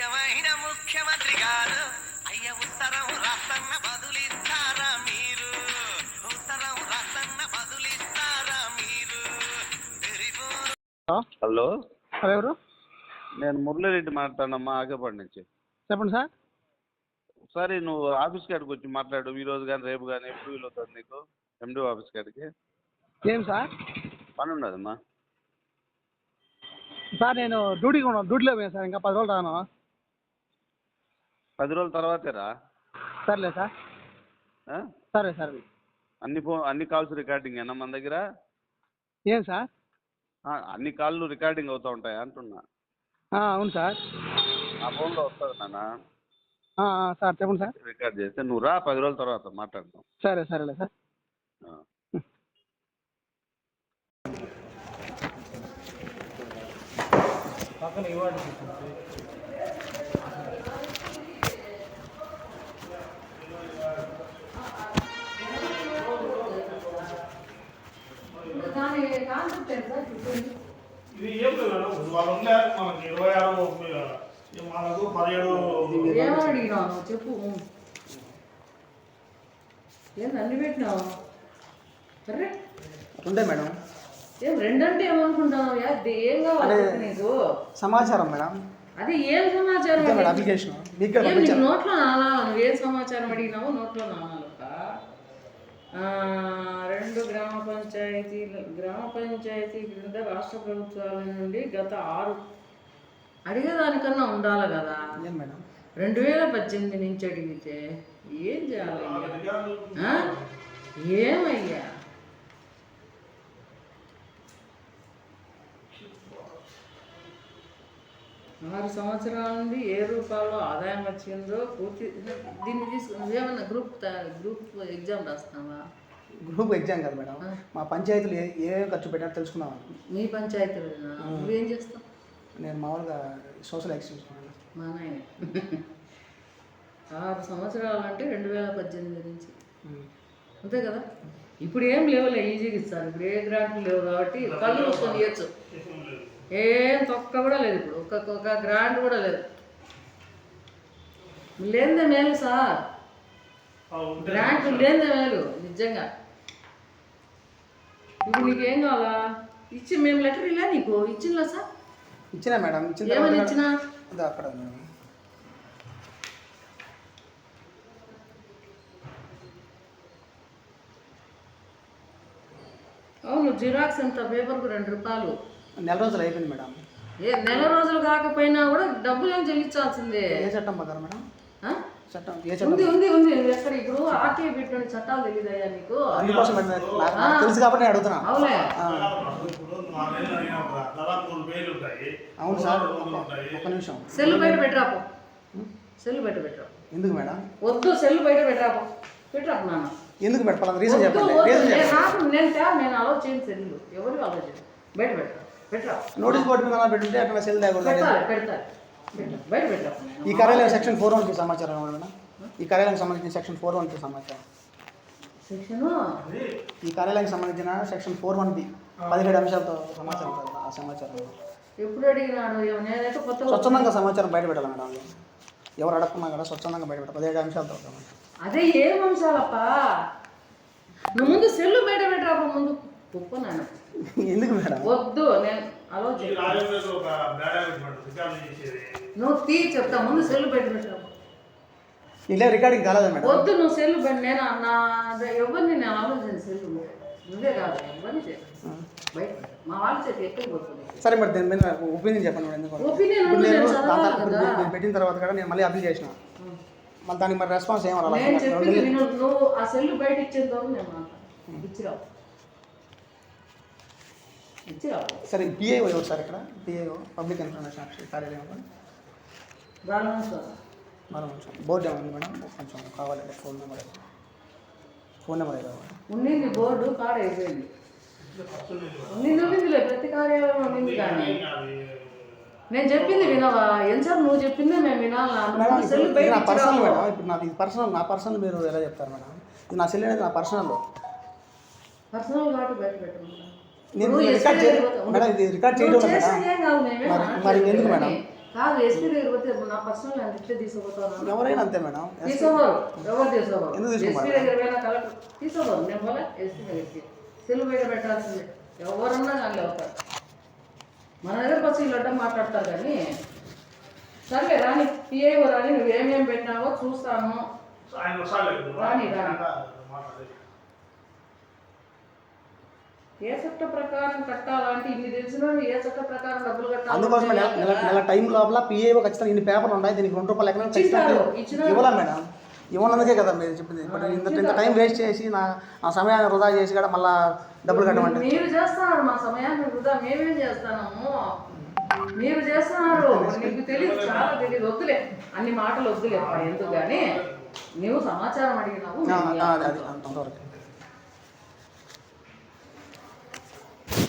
ముఖ్యమైన ముఖ్యమంత్రి గారు అయ్య ఉత్తరం రాసన్న బదులిస్తారా మీరు ఉత్తరం రాసన్న బదులిస్తారా మీరు హలో ఎవరు? నేను మురళిరెడ్డి మాట్లాడమ్మా ఆగేపాటి నుంచి. చెప్పండి సార్. ఒకసారి నువ్వు ఆఫీస్ కాడికి వచ్చి మాట్లాడు, ఈ రోజు కానీ రేపు కానీ ఎప్పుడు వీలవుతుంది నీకు? ఎండి ఆఫీస్ కాడికి ఏం సార్ పని ఉన్నదమ్మా. సార్ నేను డ్యూటీలో పోయాను సార్, ఇంకా 10 రోజులు రాను. 10 రోజుల తర్వాతేరా? సర్లే సార్. సరే సరే. అన్ని కాల్స్ రికార్డింగ్ ఏనా మన దగ్గర? ఏం సార్? అన్ని కాళ్ళు రికార్డింగ్ అవుతూ ఉంటాయి అంటున్నా. అవును సార్. ఆ ఫోన్లో వస్తుంది నాన్న. సార్ చెప్పండి సార్. రికార్డ్ చేస్తే నువ్వు రా, 10 రోజుల తర్వాత మాట్లాడతాం. సరేలే సార్. పక్కన ఇవ్వండి. ఇది ఏం లేదు వాళ్ళు ఉండే మనకి 26 మనకు 17 ఏమని అడిగినావు చెప్పు. ఏం అన్ని పెట్టినావు? సరే ఉండే మేడం. ఏం రెండంటే ఏమనుకుంటావు? ఏం కావాలి నీకు? సమాచారం మేడం. అది ఏం సమాచారం? అప్లికేషన్ నోట్లో నానాలు. నువ్వు ఏం సమాచారం అడిగినావు? నోట్లో నానాలు. 2 గ్రామ పంచాయతీ క్రింద రాష్ట్ర ప్రభుత్వాల నుండి గత 6 అడిగేదానికన్నా ఉండాలి కదా. 2018 నుంచి అడిగితే ఏం చేయాలి? ఏమయ్యా ఆరు సంవత్సరాల నుండి ఏ రూపాయలు ఆదాయం వచ్చిందో పూర్తి దీన్ని తీసుకుని ఏమన్నా గ్రూప్ ఎగ్జామ్ రాస్తున్నావా? గ్రూప్ ఎగ్జామ్ కాదు మేడం, మా పంచాయతీలు ఏ ఖర్చు పెట్టారో తెలుసుకున్నావా? మీ పంచాయతీలు నువ్వేం చేస్తావు? నేను మామూలుగా సోషల్ యాక్సిడెంట్స్. మా నాయన 6 సంవత్సరాలు అంటే 2018 నుంచి అంతే కదా. ఇప్పుడు ఏం లేవులే, ఈజీగా ఇస్తారు. ఇప్పుడు ఏ గ్రాంట్లు లేవు కాబట్టి కళ్ళు మూసుకొని ఇవ్వచ్చు. ఏం తొక్క కూడా లేదు. ఇప్పుడు ఒక గ్రాంట్ కూడా లేదు. లేనిదే మేలు సార్, గ్రాంట్ లేనిదే మేలు నిజంగా. ఇప్పుడు నీకేం కావాలా? మేము లెటర్ ఇలా నీకు ఇచ్చిందా సార్? ఇచ్చినా మేడం. ఏమని ఇచ్చినా? అక్కడ మేడం. అవును, జిరాక్స్ ఎంత? పేపర్కు 2 రూపాయలు. నెల రోజులు అయిపోయింది మేడం. నెల రోజులు కాకపోయినా కూడా డబ్బులు ఏం చెల్లించాల్సిందే. ఏ చట్టం ప్రకారం మేడం? చట్టం ఏ చట్టం? ఉంది ఎక్కడ? ఇప్పుడు ఆర్టీఐ పెట్టిన చట్టాలు తెలియదయ్యా నీకు? అందుకోసం తెలుసు కాబట్టి నేను అడుగుతున్నా. అవునే. అవును సార్. ఒక్క నిమిషం. సెల్ బయట పెట్టరాపో. సెల్ బయట పెట్టరా. ఎందుకు మేడం? వద్దు, సెల్ బయట పెట్టరాపో. పెట్టరాపు నాన్న. ఎందుకు పెట్టాలి? రీజన్ చెప్పండి. నేను అలో చేయను. సెల్ ఎవరు అలో చేయను. బయట పెట్టరా. పెట్టరా. నోటీస్ బోర్డు మీద పెట్టుంటే అక్కడ సెల్ పెడతారు. బయట పెట్టరా. ఈ కార్యాలయం సెక్షన్ 412 సమాచారం మేడం. ఈ కార్యాలయం సంబంధించిన సెక్షన్ 412 సమాచారం. ఈ కార్యాలయానికి సంబంధించిన సెక్షన్ 412 17 అంశాలతో సమాచారం. ఆ సమాచారం ఎప్పుడు అడిగినాడు? నేనైతే స్వచ్ఛందంగా సమాచారం బయట పెట్టాలి మేడం. ఎవరు అడగకున్నా కూడా స్వచ్ఛందంగా బయట పెట్టాలి. 17 అంశాలతో. అదే ఏం అంశాలప్పా? నువ్వు ముందు సెల్లు బయట పెట్టరాపో. ముందు గొప్ప నాన్న. ఎందుకు మేడం? వద్దు, నేను అలో నువ్వు చెప్తా. ముందు సెల్లు బయట పెట్టరాపో. ఇలా రికార్డింగ్ కాలేదా మేడం? వద్దు, నువ్వు సెల్లు నేను ఎవరిని నేను ఆలోచన. సెల్లు నువ్వే కాదు, ఎవరిని బయట మా వాళ్ళ చేతి ఎక్కడ పోతుంది. సరే మరి దీని మీద ఒపీనియన్ చెప్పండి మేడం. నేను పెట్టిన తర్వాత కూడా నేను మళ్ళీ అప్లై చేసిన. మళ్ళీ దానికి మరి రెస్పాన్స్ ఏమన్నా? నువ్వు ఆ సెల్లు బయట ఇచ్చేంత నేను ఇచ్చిరావు. సరే, పిఐఓ ఎవరు సార్ ఇక్కడ? పిఐఓ పబ్లిక్ ఇన్ఫర్మేషన్ ఆఫీసర్ కార్యాలయం. బోర్డు ఏమైంది మేడం? కొంచెం కావాలంటే ఫోన్ నెంబర్ కావాలి. ఉన్నింది బోర్డు కార్డు అయిపోయింది. ఉన్నిందిలే, ప్రతి కార్యాలయంలో ఉన్నింది. కానీ నేను చెప్పింది వినవా? ఎంతసేపు నువ్వు చెప్పిందే మేము వినాలా? నా పర్సనల్ మేడం. ఇప్పుడు నాకు ఇది పర్సనల్. నా పర్సనల్ మీరు ఎలా చెప్తారు మేడం? ఇది నా సెల్ అనేది నా పర్సనల్ కాబట్టి బయట పెట్టు. నేను రికార్డ్ చేయడం మేడం. ఇది రికార్డ్ చేయడం మేడం. మరి ఎందుకు మేడం? కాదు ఎస్పీ దగ్గర పోతే నా పర్సనల్ ల్యాండ్ ఇట్లే తీసుకుపోతాను. ఎవరైనా అంతే మేడం. తీసుకోవాలి, ఎవరు తీసుకోవాలి. ఎందుకు ఎస్పీ తీసుకోవాలి? దగ్గర పోయినా కలెక్టర్ తీసుకోవాలి. నేను పోలే ఎస్పీ దగ్గరికి సెలవు బయట పెట్టాల్సిందే. ఎవరున్నా కానీ అవుతారు. మన దగ్గరకు వచ్చి వీళ్ళు అడ్డం మాట్లాడతారు కానీ సర్లే రాని పిఏఓ రాని నువ్వేమేమి పెట్టినావో చూస్తాను రాని రాని. ఏ చట్ట ప్రకారం కట్టాలంటే ఇన్ని తెలిసిన ఏ చట్ట ప్రకారం డబ్బులు అందుకోసం నెల టైం లోపల పిఏఓ ఖచ్చితంగా ఇన్ని పేపర్లు ఉన్నాయి, దీనికి ₹2 ఎక్కడ ఇవ్వాలా మేడం? ఇవ్వనందుకే కదా మీరు చెప్పింది. ఇప్పుడు ఇంత టైం వేస్ట్ చేసి నా సమయాన్ని వృధా చేసి కూడా మళ్ళీ డబ్బులు కట్టమంటే మీరు చేస్తున్నారు. మా సమయాన్ని వృధా మేమేం చేస్తున్నాము, మీరు చేస్తున్నారు. నీకు తెలియదు, చాలా తెలియదు. వద్దులే అన్ని మాటలు వద్దులే ఎందుకు కానీ నువ్వు సమాచారం అడిగినావు. అది అంతవరకు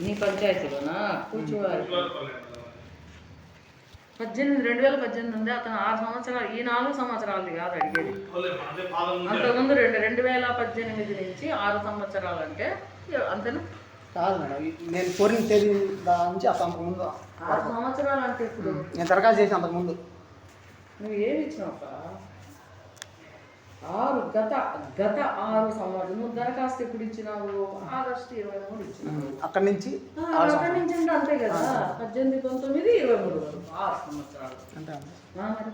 నీ పంచాయతీలోనా కూర్చోవాలి. 2018 ఉంది. అతను 6 సంవత్సరాలు, ఈ 4 సంవత్సరాలది కాదు అడిగేది. అంతకుముందు 2018 నుంచి 6 సంవత్సరాలు అంటే అంతేనా? కాదు మేడం, నేను కోరిన తేదీ నుంచి అంతకుముందు 6 సంవత్సరాలు అంటే ఇప్పుడు నేను దరఖాస్తు చేసి అంతకుముందు నువ్వు ఏమి ఇచ్చినావు? గత 6 సంవత్సరాలు నువ్వు దరఖాస్తు ఎప్పుడు ఇచ్చినావు? ఆగస్టు 23 ఇచ్చినావు. అక్కడి నుంచి అక్కడి నుంచి అంటే అంతే కదా. 18, 19, 23 వరకు 6 సంవత్సరాలు అంటే మరి.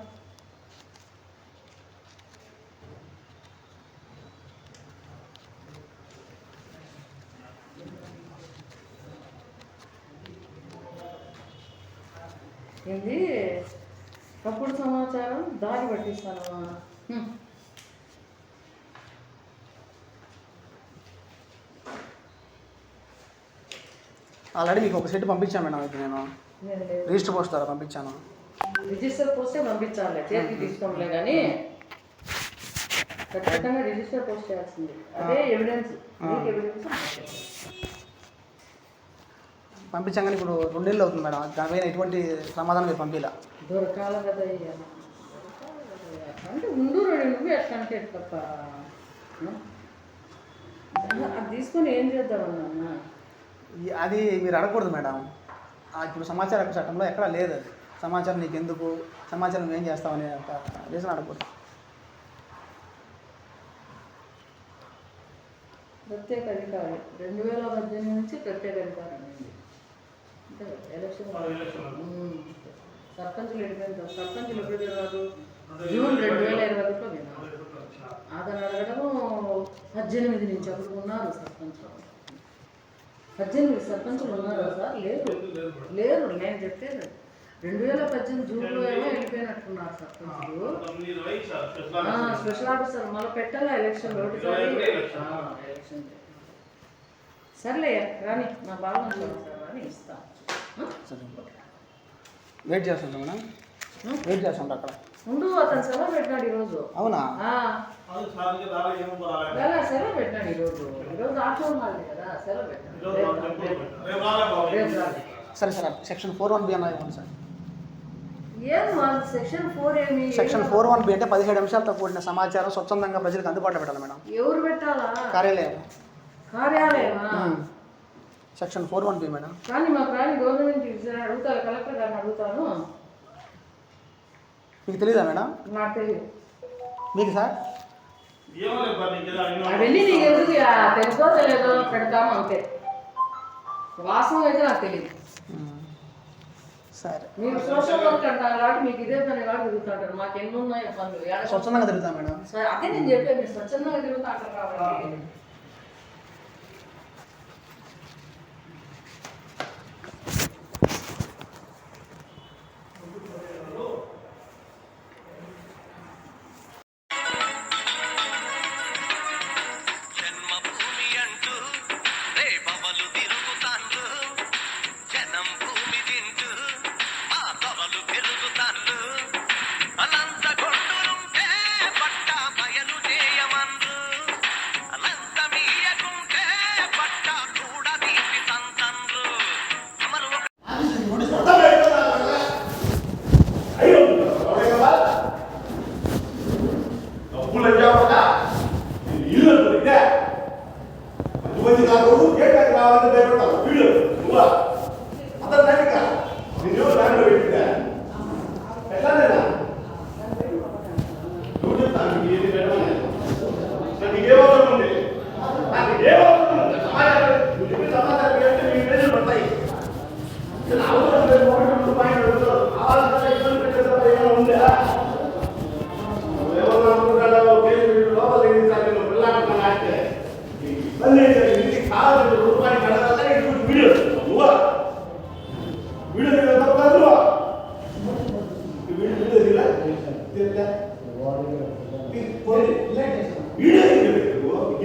ఏంది తప్పుడు సమాచారం దారి పట్టిస్తాను. ఆల్రెడీ మీకు ఒక సెట్ పంపించాను మేడం. అయితే నేను రిజిస్టర్ పోస్ట్ ద్వారా పంపించాను. రిజిస్టర్ పోస్టే పంపించాలి, చేతికి తీసుకోలే కానీ ఖచ్చితంగా రిజిస్టర్ పోస్ట్ చేయాల్సింది. అదే ఎవిడెన్స్, ఎవిడెన్స్ పంపించాం కానీ ఇప్పుడు 2 నెలలు అవుతుంది మేడం. దానిపైన ఎటువంటి సమాధానం మీరు పంపిలా. దొరకాల కదా అంటే ఉండు నువ్వు ఎట్లంటే తప్ప అది తీసుకొని ఏం చేద్దామన్నా. అది మీరు అడగకూడదు మేడం. ఇప్పుడు సమాచార హక్కు చట్టంలో ఎక్కడా లేదు. అది సమాచారం నీకు ఎందుకు, సమాచారం ఏం చేస్తామని ఒక రీజన్ అడగకూడదు. ప్రత్యేక అధికారి 2018 నుంచి ప్రత్యేక అధికారి అయింది. అంటే ఎలక్షన్ సర్పంచులు ఎడిపోయిన సర్పంచులు ఎప్పుడు తెలియదు. జూన్ 2021లో విన్నాను. అతను అడగడము 18 నుంచి అప్పుడు ఉన్నారు సర్పంచులు. 18 సర్పంచులు ఉన్నారు సార్? లేరు నేను చెప్పేది 2018 జూన్లో ఏమో వెళ్ళిపోయినట్టున్నారు సర్పంచులు. స్పెషల్ ఆఫీసర్ మళ్ళీ పెట్టాలా ఎలక్షన్ ఒకటిసారి ఎలక్షన్. సర్లే కానీ నా బాగా సార్ అని ఇస్తాను. వెయిట్ చేస్తుంటా మేడం, వెయిట్ చేస్తుంటా అక్కడ ఉండు. అతను సెలవు పెట్టినాడు ఈరోజు. అవునా? సెలవు పెట్టినాడు ఈరోజు. ఆఫ్టర్ మాది కదా సెలవు పెట్టినాడు. సరే సార్, సెక్షన్ 41B అన్నా ఇవ్వండి సార్. ఏం సెక్షన్ 4 ఏమి? సెక్షన్ 41B అంటే 17 అంశాలతో కూడిన సమాచారం స్వచ్ఛందంగా ప్రజలకు అందుబాటులో పెట్టాలి మేడం. ఎవరు పెట్టాలా? కార్యాలయమా? Section 41B madam. కానీ మా ప్రాణి గవర్నమెంట్ అడుగుతాను, కలెక్టర్ గారిని అడుగుతాను. మీకు తెలీదా మేడం? నాకు తెలియదు. మీకు సార్ అవన్నీ నీకు ఎందుకు? తెలుసో తెలియదో పెడతాము అంతే. వాస్తవం అయితే నాకు తెలియదు. సరే, మీరు సోషల్ వర్క్ అంటారు కాబట్టి మీకు ఇదే పని కాబట్టి తిరుగుతుంటారు. మాకు ఎన్ని ఉన్నాయో పనులు. స్వచ్ఛందంగా తిరుగుతాం మేడం. సరే అదే నేను చెప్పాను, మీరు స్వచ్ఛందంగా తిరుగుతూ అంటారు కాబట్టి. జన్మభూమి అంటూ రేపవలు తిరుగుతాండ్రు, జనం భూమి తింటూ ఆ తవలు పెరుగుతాండ్రు. అనంత గొడ్డులుంటే పట్ట బయలు చేయమండ్రు, అనంత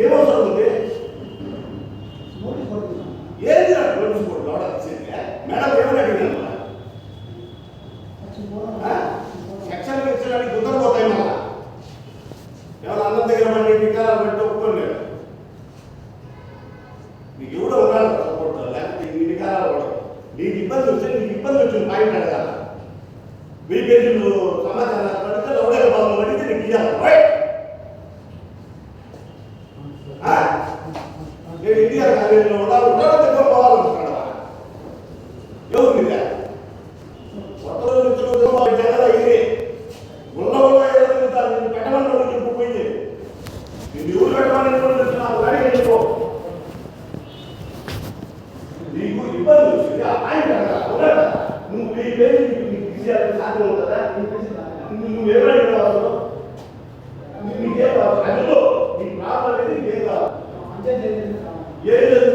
ఏమవసరం ఉంది ఏది నాకు నోటీస్ బోర్డు మేడం ఏమని అడిగినా సెక్షన్ పెంచడానికి కుదరపోతాయి మళ్ళా ఏమన్నా అన్నం దగ్గర పడి నికారాలు పెట్టి ఒప్పుకోలేదు నీకు ఎవడో ఉన్నాడు సపోర్ట్ లేకపోతే నీ నికారాలు పడవు నీకు ఇబ్బంది వస్తే నీకు ఇబ్బంది వచ్చింది పాయింట్ అడగాల 1000 పేజీలు సమాచారం పడితే ఎవడే బాబు పడితే నీకు ఇవ్వాలి నేను ఇండియా కాలేజీలో ఉండాలి దగ్గర పోవాలనుకున్నాడా ఎవరు మీద కొత్త రోజు జగన్ ఇది ఉన్న పెట్టమని చెప్పుపోయింది నేను ఎవరు పెట్టమని నాకు గాడి వెళ్ళిపో నీకు ఇబ్బంది వచ్చింది ఆ పాయింట్ అడగాలి నువ్వు 1000 పేజీలు నీకు తీసేయాలని సాధ్యం ఉంటుందా నువ్వు ఏమైనా కావాలి నీకేం కావాలి అందులో నీ ప్రాబ్లం అనేది నీకేం కావాలి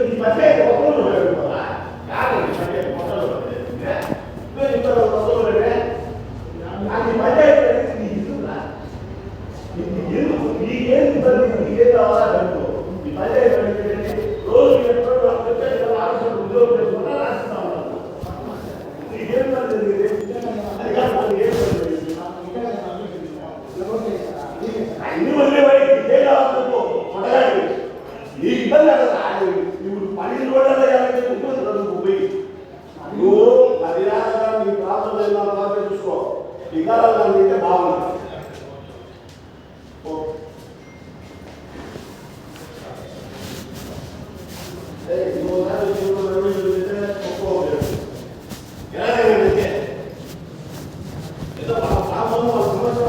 ఈ మధ్య కొత్తలు పెట్టుకోవాలా కాదు ఈ మధ్య కొత్తలు అది మధ్య నీకేం ఇబ్బంది నీకేం కావాలా అనుకో ఈ మధ్య రోజు ఆలోచన ఉద్యోగం చేసుకున్నా రాస్తా ఉన్నాను నీకేం ఇబ్బంది అది కాదు ఏం అన్ని వదిలేవాడి ఇదే కావాలనుకో కొట్టగాలి నీ ఇబ్బంది ఇప్పుడు 12 రోజుల్లో ఇవ్వాలంటే ఉంటుంది పోయి నువ్వు మర్యాదగా నీ ప్రాంతం ఏదైనా చూసుకో వికారాలు అంటే బాగుంది ఏదో మన ప్రాంతంలో సమస్య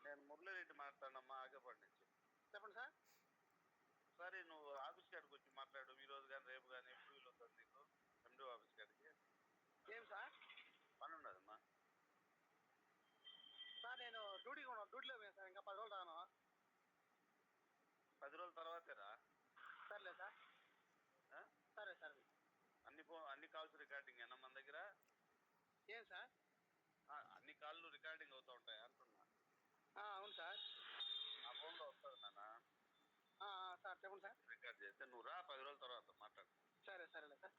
నేను మురళిరెడ్డి మాట్లాడినమ్మా ఆగేపాటి నుంచి. చెప్పండి సార్. సరే నువ్వు ఆఫీస్ కాడికి వచ్చి మాట్లాడు ఈ రోజు కానీ రేపు కానీ ఎప్పుడు వీలు అవుతుంది నీకు ఎండి ఆఫీస్ కాడికి. ఏం సార్ పని ఉండదమ్మా సార్? నేను డ్యూటీలో పోయాను సార్. ఇంకా 10 రోజులు రాను. 10 రోజుల తర్వాతేరా? సర్లే సార్. సరే సరే. అన్ని కాల్స్ రికార్డింగ్ ఏనా మన దగ్గర? ఏం సార్? అన్ని కాళ్ళు రికార్డింగ్ అవుతూ ఉంటాయి అంటున్నా. అవును సార్. నా ఫోన్లో వస్తుంది నాన్న. సార్ చెప్పండి సార్. రికార్డ్ చేస్తే నువ్వు రా 10 రోజుల తర్వాత మాట్లాడు. సరే సరేలే సార్.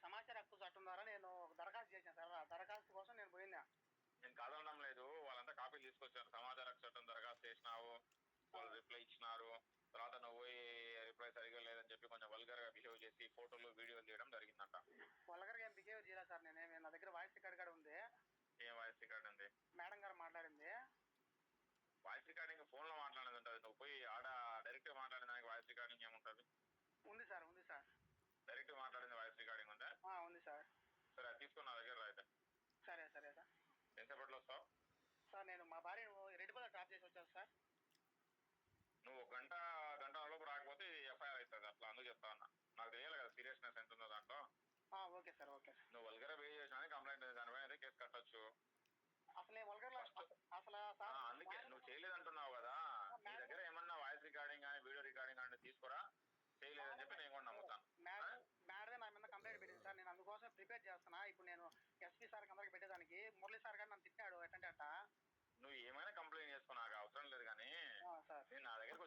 సమాచార హక్కు చట్టం ద్వారా నేను ఒక దరఖాస్తు చేశాను సార్. ఆ దరఖాస్తు కోసం నేను పోయినా. నేను కాదనడం లేదు, వాళ్ళంతా కాపీలు తీసుకొచ్చారు. సమాచార హక్కు చట్టం దరఖాస్తు చేసినావు, వాళ్ళు రిప్లై ఇచ్చినారు. తర్వాత నువ్వు పోయి రిప్లై సరిగ్గా లేదని చెప్పి కొంచెం వల్గర్ గా బిహేవ్ చేసి ఫోటోలు వీడియోలు తీయడం జరిగిందంట. వల్గర్గా ఏం బిహేవ్ చేయలేదు సార్. నా దగ్గర వాయిస్ రికార్డ్ కూడా ఉంది. ఏం వాయిస్ రికార్డ్ ఉంది? మేడం గారు మాట్లాడింది. వాయిస్ రికార్డింగ్ ఫోన్ లో మాట్లాడేది ఉంటుంది. నువ్వు పోయి ఆడ డైరెక్ట్ గా మాట్లాడిన దానికి వాయిస్ రికార్డింగ్ ఏముంటుంది? ఉంది సార్, ఉంది సార్. డైరెక్ట్ గా మాట్లాడింది వాయిస్ రికార్డింగ్ ఉందా? ఉంది సార్. సరే, అది తీసుకుని నా దగ్గర అయితే. సరే సరే సార్. ఎంతసేపట్లో వస్తావు? సార్ నేను మా భార్యను రెడ్డిపల్లి డ్రాప్ చేసి వచ్చాను సార్. నువ్వు గంట లోపు రాకపోతే ఎఫ్ఐఆర్ అవుతుంది. అట్లా అందుకు చెప్తా ఉన్నా. నాకు తెలియాలి కదా సీరియస్నెస్ ఎంత ఉందో దాంట్లో. Okay sir, okay sir. నువ్వు వల్గర్ బిహేవ్ చేసినా కంప్లైంట్ దానిపైన అయితే కేసు కట్టొచ్చు. అసలు నేను వల్గర్లో అసలు అందుకే నువ్వు చేయలేదు అంటున్నావు కదా. నీ దగ్గర ఏమన్నా వాయిస్ రికార్డింగ్ కానీ వీడియో రికార్డింగ్ కానీ తీసుకురా. చేయలేదని చెప్పి నేను కూడా నమ్ముతాను. మేడమే నా మీద కంప్లైంట్ పెట్టింది సార్. నేను అందుకోసం ప్రిపేర్ చేస్తున్నా. ఇప్పుడు నేను ఎస్పీ సార్ అందరికి పెట్టేదానికి మురళీ సార్ గారు నన్ను తిట్టాడు ఎట్టంటే అట్ట. నువ్వు ఏమైనా కంప్లైంట్ చేసుకో, నాకు అవసరం లేదు. కానీ నా దగ్గరకు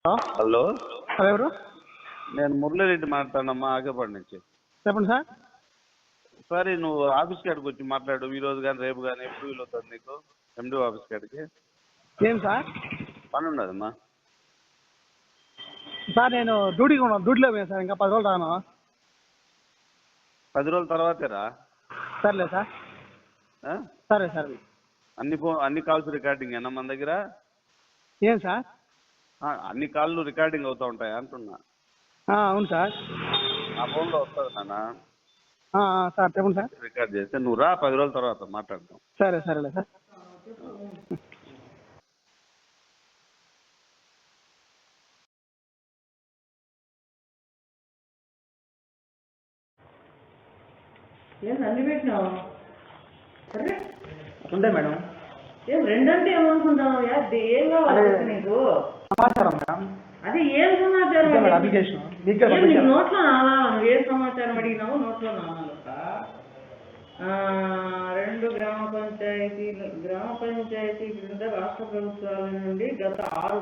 హలో, సార్ ఎవరు? నేను మురళిరెడ్డి మాట్లాడినమ్మా, ఆగేపాడు నుంచి. చెప్పండి సార్. సరే, నువ్వు ఆఫీస్ కాడికి వచ్చి మాట్లాడు. ఈ రోజు కానీ రేపు కానీ ఎప్పుడు వీలవుతుంది నీకు? ఎండి ఆఫీస్ కాడికి ఏం సార్? పని ఉన్నదమ్మా. సార్ నేను డ్యూటీలో పోయాను సార్, ఇంకా 10 రోజులు రాను. 10 రోజుల తర్వాతేరా? సర్లే సార్. సరే సరే. అన్ని కాల్స్ రికార్డింగ్ ఏనా మన దగ్గర? ఏం సార్? అన్ని కాళ్ళు రికార్డింగ్ అవుతూ ఉంటాయి అంటున్నా. అవును సార్. నా ఫోన్లో వస్తుంది నాన్న. సార్ చెప్పండి సార్. రికార్డ్ చేస్తే నువ్వు రా, 10 రోజుల తర్వాత మాట్లాడతాం. సరేలే సార్. ఏం అన్ని పెట్టినావు? సరే ఉంటాయి మేడం. ఏం రెండంటే ఏమనుకుంటావు? ఏం కావాలి నీకు? సమాచారం మేడం. అదే ఏం సమాచారం? అప్లికేషన్ నీకు నోట్లో నానాలి. నువ్వు ఏ సమాచారం అడిగినావు నోట్లో నానాలి. 2 గ్రామ పంచాయతీ క్రింద రాష్ట్ర ప్రభుత్వాల నుండి గత 6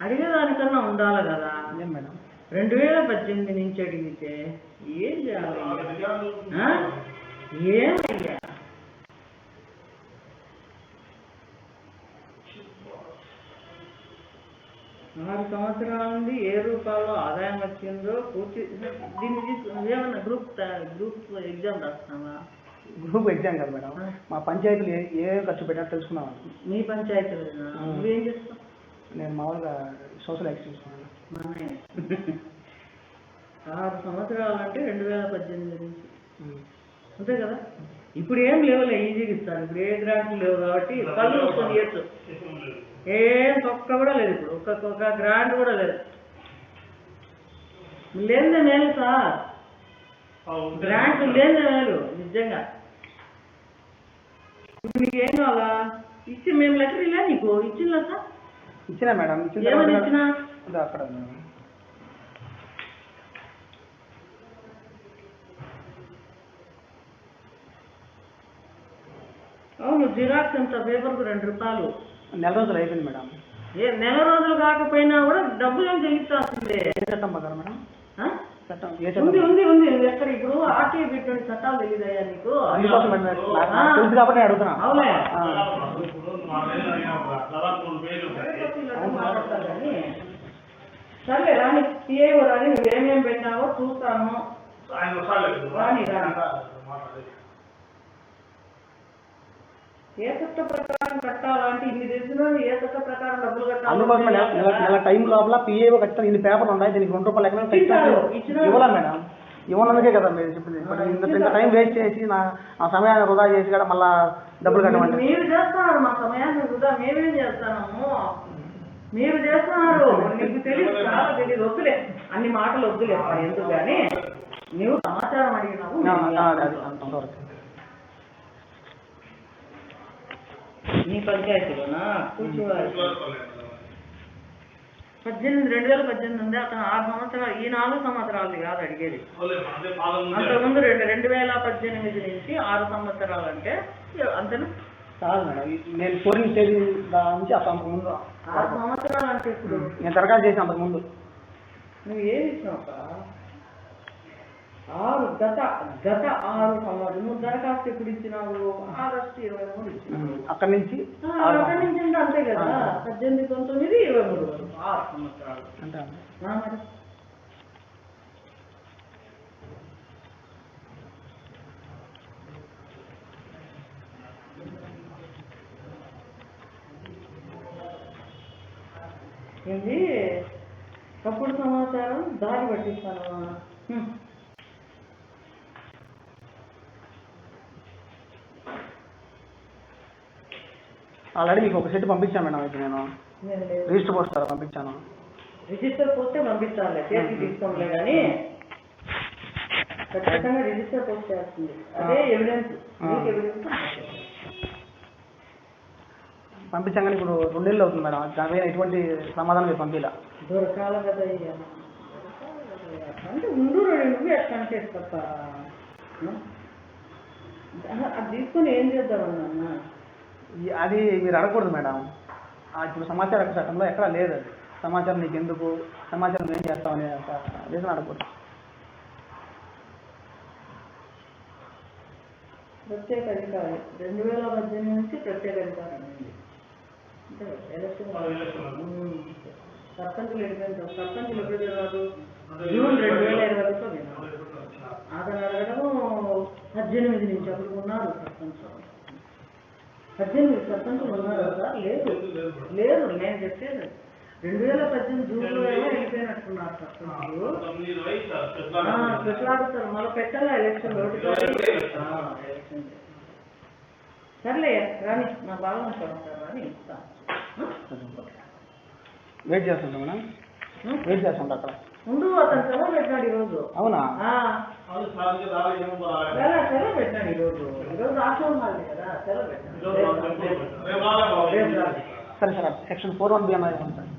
అడిగేదానికన్నా ఉండాలి కదా మేడం. 2018 నుంచి అడిగితే ఏం చేయాలి? ఏమయ్యా? ఆరు సంవత్సరాల నుండి ఏ రూపాయల్లో ఆదాయం వచ్చిందో పూర్తి దీన్ని ఏమన్నా గ్రూప్ ఎగ్జామ్ రాస్తున్నావా? గ్రూప్ ఎగ్జామ్ కాదు మేడం, మా పంచాయతీలు ఏ ఖర్చు పెట్టారో తెలుసుకున్నాను. మీ పంచాయతీలో నువ్వేం చేస్తావు? నేను మామూలుగా సోషల్ యాక్ట్ చేసుకున్నాను. 6 సంవత్సరాలు అంటే 2018 నుంచి అంతే కదా. ఇప్పుడు ఏం లేవులే, ఈజీగా ఇస్తారు. ఇప్పుడు ఏ గ్రాంట్లు లేవు కాబట్టి కళ్ళు మూసుకొని ఇవ్వచ్చు. ఏం తొక్క కూడా లేదు. ఇప్పుడు ఒక గ్రాంట్ కూడా లేదు. లేదే మేలు సార్, గ్రాంట్ లేదే మేలు నిజంగా. ఇప్పుడు నీకు ఏం కావాలా? మేము లెటర్ ఇలా నీకు ఇచ్చిందా సార్? ఇచ్చినా మేడం. ఏమని ఇచ్చినా? అక్కడ అవును, జిరాక్స్ ఎంత? పేపర్కు 2 రూపాయలు. నెల రోజులు అయిపోయింది మేడం. నెల రోజులు కాకపోయినా కూడా డబ్బులు ఏం చెల్లిస్తాల్సిందే. చట్టం ప్రకారం మేడం? చట్టం ఉంది. ఎక్కడ ఇప్పుడు ఆర్టీఐ పెట్టిన చట్టాలు తెలియదయ్యా నీకు? తెలుసు కాబట్టి అడుగుతున్నా. అవునే సర్లే రాని, టీఐఓ రాని, నువ్వేమేమి పెట్టినావో చూస్తాను. రాని ఏ చట్ట ప్రకారం కట్టాలంటే ఇన్ని తెలిసిన ఏ చట్ట ప్రకారం డబ్బులు కట్టాలి? అందుకోసం నెల టైం లోపల పిఏఓ ఖచ్చితంగా ఇన్ని పేపర్లు ఉన్నాయి, దీనికి 2 రూపాయలు ఇవ్వాలా మేడం? ఇవ్వనందుకే కదా మీరు చెప్పింది. ఇంత టైం వేస్ట్ చేసి నా సమయాన్ని వృధా చేసి కూడా మళ్ళీ డబ్బులు కట్టమంటే మీరు చేస్తున్నారు. మా సమయాన్ని వృధా మేమేం చేస్తాము? మీరు చేస్తున్నారు. నీకు తెలియదు, చాలా తెలియదు. వద్దులే, అన్ని మాటలు వద్దులే ఎందుకు కానీ. నువ్వు సమాచారం అడిగినావు. నీ పంచాయతీలోనా? కూర్చోవాలి. 2018 ఉంది. అతను 6 సంవత్సరాలు, ఈ 4 సంవత్సరాలు కాదు అడిగేది. అంతకుముందు 2018 నుంచి 6 సంవత్సరాలు అంటే అంతేనా? కాదు మేడం, నేను కోరిన తేదీ నుంచి అంతకు ముందు 6 సంవత్సరాలు అంటే ఇప్పుడు నేను దరఖాస్తు చేసి అంతకు ముందు. నువ్వు ఏమి ఇచ్చినావు? గత 6 సంవత్సరాలు. నువ్వు దరఖాస్తు ఎప్పుడు ఇచ్చినావు? ఆగస్టు 23 ఇచ్చినావు. అక్కడి నుంచి అంతే కదా. 18, 19, 23 వరకు 6 సంవత్సరాలు అంటే మేడం. ఏంటి తప్పుడు సమాచారం దారి పట్టిస్తాను. ఆల్రెడీ మీకు ఒక సెట్ పంపించాను మేడం. అయితే నేను రిజిస్టర్ పోస్ట్ ద్వారా పంపించాను. రిజిస్టర్ పోస్తే పంపిస్తానులే, చేతికి తీసుకోలే కానీ ఖచ్చితంగా రిజిస్టర్ పోస్ట్ చేస్తుంది. అదే ఎవిడెన్స్. పంపించాం కానీ ఇప్పుడు 2 నెలలు అవుతుంది మేడం. దాని మీద ఎటువంటి సమాధానం మీరు పంపిలా. దొరకాల కదా అంటే ఉండు. నువ్వు ఎట్లా చేస్తా అది తీసుకొని ఏం చేద్దామన్నా? అది మీరు అడగకూడదు మేడం. ఇప్పుడు సమాచార హక్కు చట్టంలో ఎక్కడా లేదు అది. సమాచారం నీకు ఎందుకు, సమాచారం ఏం చేస్తావు అనే ఒక రీజన్ అడగకూడదు. ప్రత్యేక అధికారి 2018 నుంచి ప్రత్యేక అధికారి ఉంది. అంటే ఎలక్షన్ సర్పంచులు ఎడిపోయిన సర్పంచులు ఎప్పుడు జరగదు జూన్ 2020 అతను అడగడం 18 నుంచి అప్పుడు ఉన్నారు సర్పంచ్ 18 సర్పంచులు ఉన్నారు కదా. లేదు నేను చెప్పేది 2018 జూన్లో ఏమో వెళ్ళిపోయినట్టున్నారు సర్పంచులు. స్పెషల్ ఆఫీసర్ మళ్ళీ పెట్టాలా ఎలక్షన్ ఎలక్షన్ సర్లే కానీ నా బాగా పడతారు అని ఇస్తాను. వెయిట్ చేస్తుంటా మేడం, వెయిట్ చేస్తుంటా అక్కడ ముందు అతను సెలవు పెట్టాడు ఈరోజు. అవునా? సెలవు పెట్టాడు ఈరోజు రాష్ట్రం మాది కదా, సెలవు పెట్టాడు. సరే సార్, సెక్షన్ 4(1)B అన్నది సార్.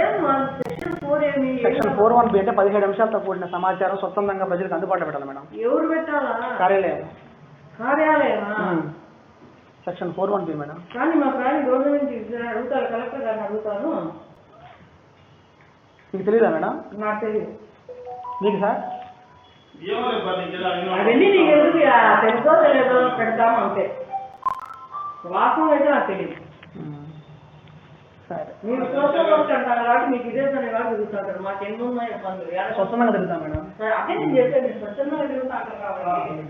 ఏం సెక్షన్ 4 ఏమి? సెక్షన్ 4(1)B అంటే 17 నిమిషాలతో కూడిన సమాచారం స్వచ్ఛందంగా ప్రజలకు అందుబాటులో పెట్టాలి మేడం. ఎవరు పెట్టాలా? కార్యాలయమా? Section 4(1)B madam. కానీ మా ప్రాణి గవర్నమెంట్ అడుగుతాను, కలెక్టర్ గారిని అడుగుతాను. మీకు తెలీదా మేడం? నాకు తెలియదు. మీకు సార్ అవన్నీ నీకు ఎందుకు తెలుసో తెలియదో పెడతాము అంతే. వాస్తవం అయితే నాకు తెలియదు. సరే, మీరు సోషల్ వర్క్ అంటారు కాబట్టి మీకు ఇదే పని కాదు తిరుగుతుంటారు. మాకు ఎన్ని ఉన్నాయి పనులు స్వచ్ఛందంగా తిరుగుతాం మేడం. అదే నేను చెప్పేది, మీరు స్వచ్ఛందంగా తిరుగుతా అంటారు కాబట్టి.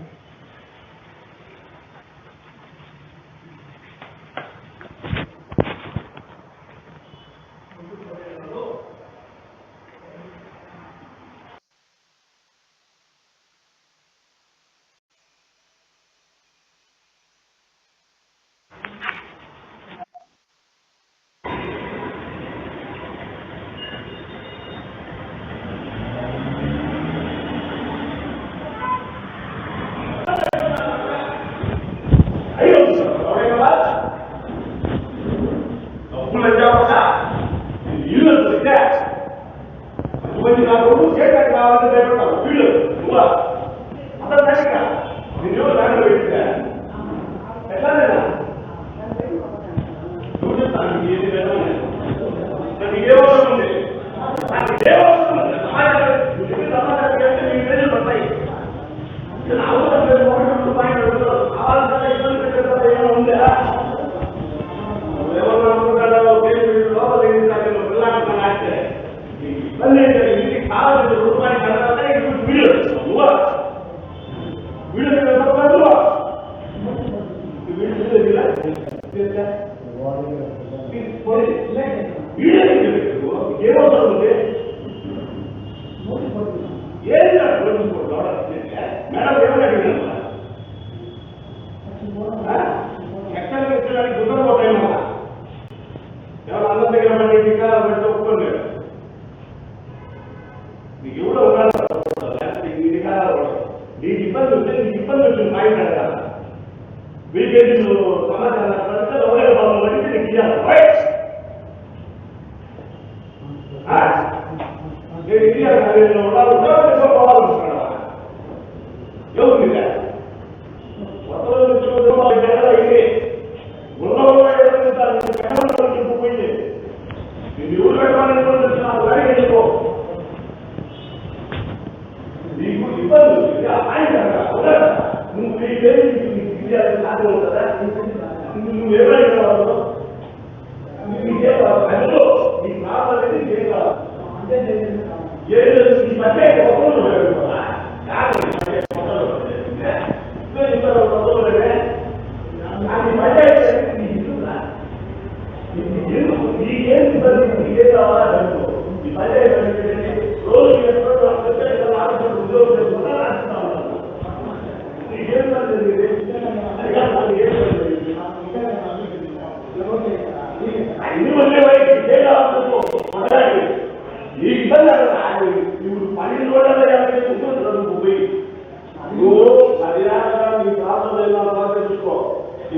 నువ్వు మర్యాదగా నీ ప్రాంతంలో ప్రార్థించుకో.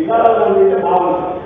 ఇక బాగుంటుంది.